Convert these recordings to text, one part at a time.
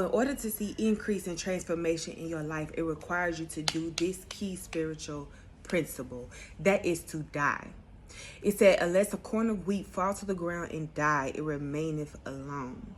In order to see increase and transformation in your life, it requires you to do this key spiritual principle. That is to die. It said, unless a corn of wheat fall to the ground and die, it remaineth alone.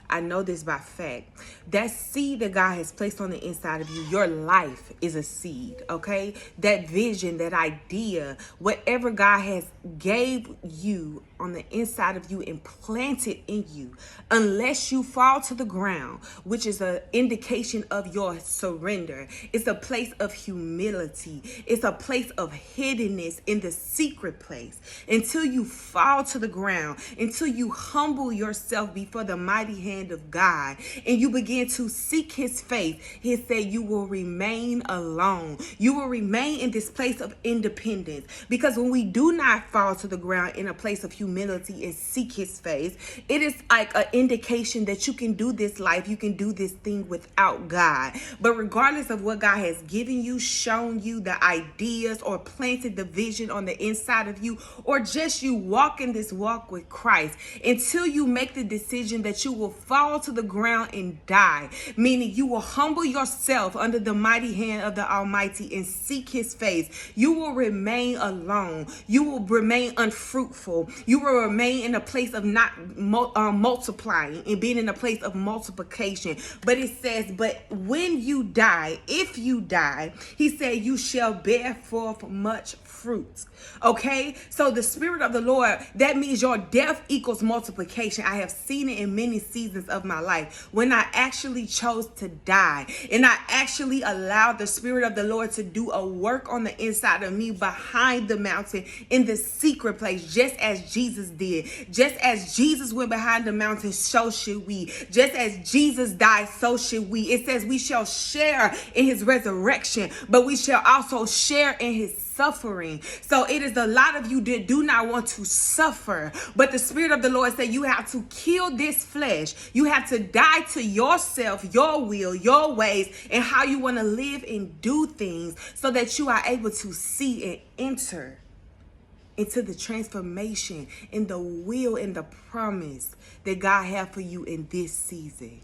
I know this by fact. That seed that God has placed on the inside of you, your life is a seed, okay? That vision, that idea, whatever God has gave you on the inside of you and planted in you, unless you fall to the ground, which is an indication of your surrender. It's a place of humility. It's a place of hiddenness in the secret place. Until you fall to the ground, until you humble yourself before the mighty hand of God and you begin to seek his face, he said you will remain alone. You will remain in this place of independence, because when we do not fall to the ground in a place of humility and seek his face, it is like an indication that you can do this life, you can do this thing without God. But regardless of what God has given you, shown you the ideas, or planted the vision on the inside of you, or just you walking this walk with Christ, until you make the decision that you will fall to the ground and die, meaning you will humble yourself under the mighty hand of the Almighty and seek his face, you will remain alone. You will remain unfruitful. You will remain in a place of not multiplying and being in a place of multiplication. But it says, but when you die, if you die, he said, you shall bear forth much fruit. Okay, so the Spirit of the Lord, that means your death equals multiplication. I have seen it in many seasons of my life when I actually chose to die and I actually allowed the Spirit of the Lord to do a work on the inside of me behind the mountain in the secret place, just as Jesus did. Just as Jesus went behind the mountain, so should we. Just as Jesus died, so should we. It says we shall share in his resurrection, but we shall also share in his suffering. So it is a lot of you that do not want to suffer, but the Spirit of the Lord said you have to kill this flesh. You have to die to yourself, your will, your ways, and how you want to live and do things, so that you are able to see and enter into the transformation and the will and the promise that God has for you in this season.